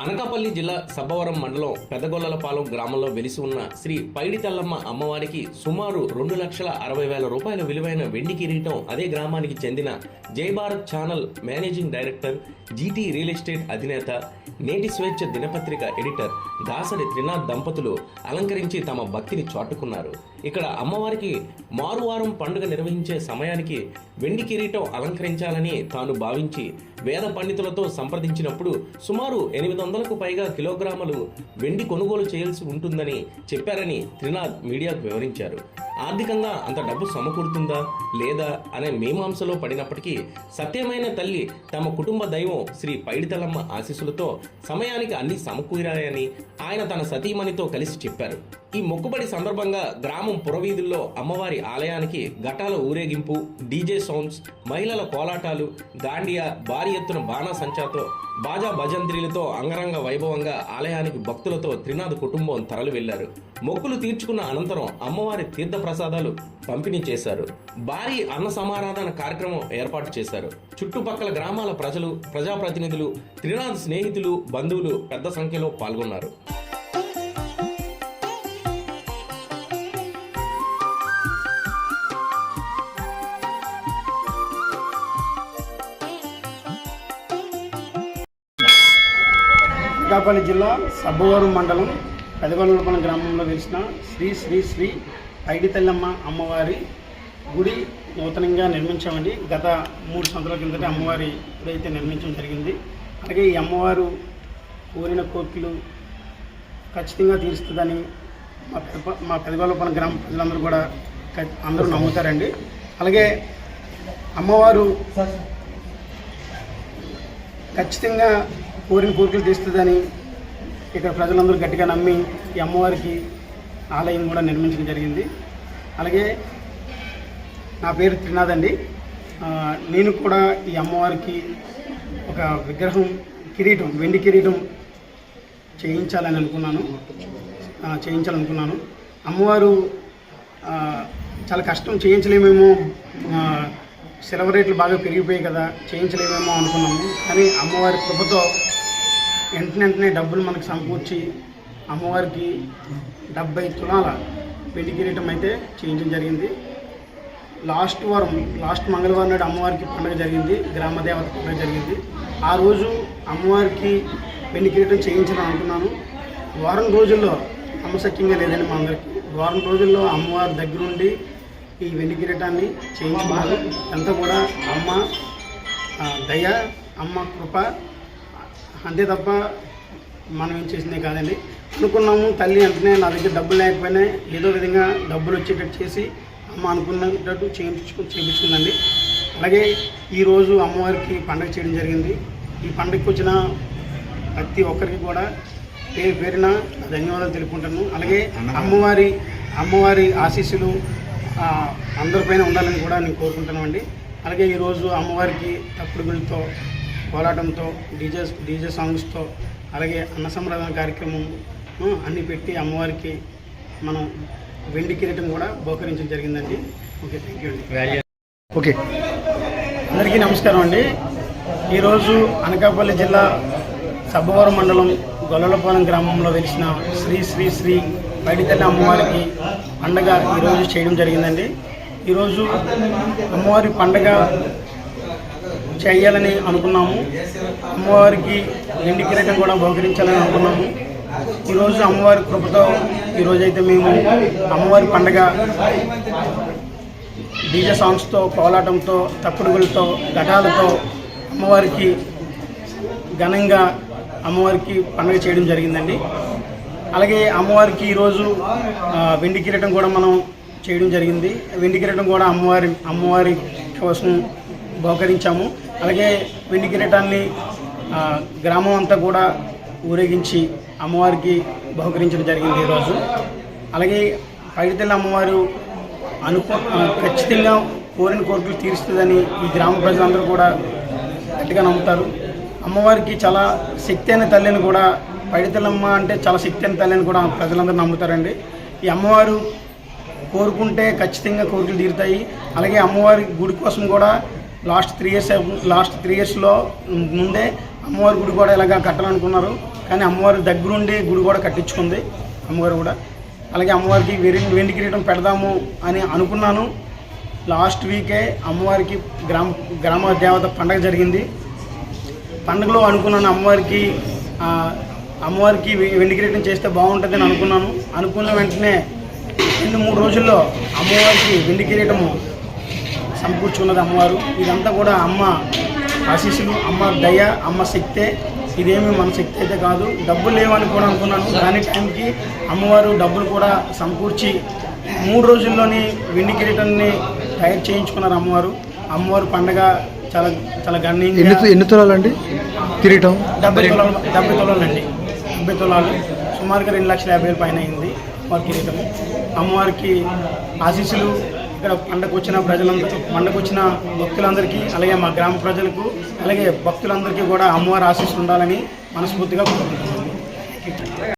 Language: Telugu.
అనకాపల్లి జిల్లా సబ్బవరం మండలం పెదగొల్లలపాలెం గ్రామంలో వెలిసి ఉన్న శ్రీ పైడితల్లమ్మ అమ్మవారికి సుమారు 2,60,000 రూపాయల విలువైన వెండి కిరీటం అదే గ్రామానికి చెందిన జై Bharat channel managing director, GT real estate అధినేత, నేటి స్వేచ్ఛ దినపత్రిక ఎడిటర్ దాసరి త్రినాథ్ దంపతులు అలంకరించి తమ భక్తిని చాటుకున్నారు. ఇక్కడ అమ్మవారికి మారువారం పండుగ నిర్వహించే సమయానికి వెండి కిరీటం అలంకరించాలని తాను భావించి వేద పండితులతో సంప్రదించినప్పుడు సుమారు 800కు పైగా కిలోగ్రాములు వెండి కొనుగోలు చేయాల్సి ఉంటుందని చెప్పారని త్రినాథ్ మీడియాకు వివరించారు. ఆర్థికంగా అంత డబ్బు సమకూరుతుందా లేదా అనే మీమాంసలో పడినప్పటికీ సత్యమైన తల్లి తమ కుటుంబ దైవం శ్రీ పైడితల్లమ్మ ఆశీస్సులతో సమయానికి అన్ని సమకూరాయని ఆయన తన సతీమణితో కలిసి చెప్పారు. ఈ మొక్కుబడి సందర్భంగా గ్రామం పురవీధుల్లో అమ్మవారి ఆలయానికి ఘటాల ఊరేగింపు, డీజే సౌండ్స్, మహిళల కోలాటాలు, దాండియా, భారీ ఎత్తున బాణాసంచాతో, బాజా భజంత్రీలతో అంగరంగ వైభవంగా ఆలయానికి భక్తులతో త్రినాథ్ కుటుంబం తరలి వెళ్లారు. మొక్కులు తీర్చుకున్న అనంతరం అమ్మవారి తీర్థ ప్రసాదాలు పంపిణీ చేశారు. భారీ అన్న సమారాధన కార్యక్రమం ఏర్పాటు చేశారు. చుట్టుపక్కల గ్రామాల ప్రజలు, ప్రజాప్రతినిధులు, త్రినాథ్ స్నేహితులు, బంధువులు పెద్ద సంఖ్యలో పాల్గొన్నారు. అనకాపల్లి జిల్లా సబ్బవరం మండలం పెదగొల్లపాలెం గ్రామంలో వెలిసిన శ్రీ శ్రీ శ్రీ పైడితల్లమ్మ అమ్మవారి గుడి నూతనంగా నిర్మించామండి. గత 3 సంవత్సరాల కిందట అమ్మవారి గుడి అయితే నిర్మించడం జరిగింది. అలాగే ఈ అమ్మవారు కోరిన కోర్కెలు ఖచ్చితంగా తీరుస్తుందని మా పెదగొల్లపాలెం గ్రామ ప్రజలందరూ కూడా అందరూ నమ్ముతారండి. అలాగే అమ్మవారు ఖచ్చితంగా కోరిన కోరికలు తీస్తుందని ఇక్కడ ప్రజలందరూ గట్టిగా నమ్మి ఈ అమ్మవారికి ఆలయం కూడా నిర్మించడం జరిగింది. అలాగే నా పేరు త్రినాథ్ అండి. నేను కూడా ఈ అమ్మవారికి ఒక విగ్రహం, కిరీటం, వెండి కిరీటం చేయించాలనుకున్నాను. అమ్మవారు చాలా కష్టం, చేయించలేమేమో, సిల్వర్ రేట్లు బాగా పెరిగిపోయాయి కదా, చేయించలేమేమో అనుకున్నాము. కానీ అమ్మవారి కృపతో వెంటనే డబ్బులు మనకు సమకూర్చి అమ్మవారికి 70 తులాల వెండి కిరీటం అయితే చేయించడం జరిగింది. లాస్ట్ మంగళవారం నాడు అమ్మవారికి పండుగ జరిగింది, గ్రామదేవత పండుగ జరిగింది. ఆ రోజు అమ్మవారికి వెండి కిరీటం చేయించాలని అనుకున్నాను. వారం రోజుల్లో నమ్మశక్యంగా లేదండి మా అందరికీ. వారం రోజుల్లో అమ్మవారి దగ్గరుండి ఈ వెండి కిరీటాన్ని చేయించుకున్నారు. అంతా కూడా అమ్మ దయ, అమ్మ కృప, అంతే తప్ప మనం ఏం చేసిందే కాదండి. అనుకున్నాము, తల్లి వెంటనే నా దగ్గర డబ్బులు లేకపోయినా ఏదో విధంగా డబ్బులు వచ్చేటట్టు చేసి అమ్మ అనుకున్నట్టు చేయించుకుందండి. అలాగే ఈరోజు అమ్మవారికి పండుగ చేయడం జరిగింది. ఈ పండుగకి వచ్చిన ప్రతి ఒక్కరికి కూడా పేరున ధన్యవాదాలు తెలుపుకుంటాను. అలాగే అమ్మవారి ఆశీస్సులు అందరిపైన ఉండాలని కూడా నేను కోరుకుంటున్నామండి. అలాగే ఈరోజు అమ్మవారికి తప్పుడుగులతో, కోలాటంతో, డీజే సాంగ్స్తో, అలాగే అన్న సంరాధన కార్యక్రమం అన్నీ పెట్టి అమ్మవారికి మనం వెండి కిరీటం కూడా బహుకరించడం జరిగిందండి. ఓకే, థ్యాంక్ యూ అండి. ఓకే, అందరికీ నమస్కారం అండి. ఈరోజు అనకాపల్లి జిల్లా సబ్బవరం మండలం గొల్లలపాలెం గ్రామంలో వెలిసిన శ్రీ శ్రీ శ్రీ పైడితల్లి అమ్మవారికి పండగ ఈరోజు చేయడం జరిగిందండి. ఈరోజు అమ్మవారి పండగ చేయాలని అనుకున్నాము. అమ్మవారికి వెండి కిరీటం కూడా బహుకరించాలని అనుకున్నాము. ఈరోజు అమ్మవారి కృపతో ఈరోజైతే మేము అమ్మవారి పండగ డీజే సాంగ్స్తో, కోలాటంతో, తప్పుడుగులతో, ఘటాలతో అమ్మవారికి ఘనంగా అమ్మవారికి పండుగ చేయడం జరిగిందండి. అలాగే అమ్మవారికి ఈరోజు వెండి కిరీటం కూడా మనం చేయడం జరిగింది. వెండి కిరీటం కూడా అమ్మవారి కోసం బహుకరించాము. అలాగే వెండి కిరీటాన్ని గ్రామం అంతా కూడా ఊరేగించి అమ్మవారికి బహుకరించడం జరిగింది ఈరోజు. అలాగే పైడితల్లి అమ్మవారు ఖచ్చితంగా కోరిన కోరికలు తీరుస్తుందని ఈ గ్రామ ప్రజలందరూ కూడా గట్టిగా నమ్ముతారు. అమ్మవారికి చాలా శక్తి అయిన తల్లిని కూడా, పైడితల్లమ్మ అంటే చాలా శక్తి అయిన తల్లిని కూడా ప్రజలందరూ నమ్ముతారండి. ఈ అమ్మవారు కోరుకుంటే ఖచ్చితంగా కోరికలు తీరుతాయి. అలాగే అమ్మవారి గుడి కోసం కూడా లాస్ట్ 3 ఇయర్స్లో ముందే అమ్మవారి గుడి కూడా ఇలాగ కట్టాలనుకున్నారు. కానీ అమ్మవారి దగ్గరుండి గుడి కూడా కట్టించుకుంది అమ్మవారు కూడా. అలాగే అమ్మవారికి వెండి కిరీటం పెడదాము అని అనుకున్నాను. లాస్ట్ వీకే అమ్మవారికి గ్రామ దేవత పండగ జరిగింది. పండుగలో అనుకున్నాను అమ్మవారికి వెండి కిరీటం చేస్తే బాగుంటుందని అనుకున్నాను. అనుకున్న వెంటనే 2-3 రోజుల్లో అమ్మవారికి వెండి కిరీటము సమకూర్చుకున్నది అమ్మవారు. ఇదంతా కూడా అమ్మ ఆశీస్సులు, అమ్మ దయ, అమ్మ శక్తే. ఇదేమి మన శక్తి అయితే కాదు. డబ్బులు లేవని కూడా అనుకున్నాను, కానీ టైంకి అమ్మవారు డబ్బులు కూడా సమకూర్చి 3 రోజుల్లోని వెండి కిరీటాన్ని తయారు చేయించుకున్నారు అమ్మవారు. అమ్మవారు పండగ చాలా చాలా గణనీయంగా. ఎన్ని తులాలండి కిరీటం? 70 తులాలండి. 70 తులాలు, సుమారుగా 2,50,000 పైన అయింది అమ్మవారి కిరీటము. అమ్మవారికి ఆశీస్సులు ఇక్కడ పండగకు వచ్చిన భక్తులందరికీ, అలాగే మా గ్రామ ప్రజలకు, అలాగే భక్తులందరికీ కూడా అమ్మవారి ఆశీస్సులు ఉండాలని మనస్ఫూర్తిగా కోరుకుంటున్నాను.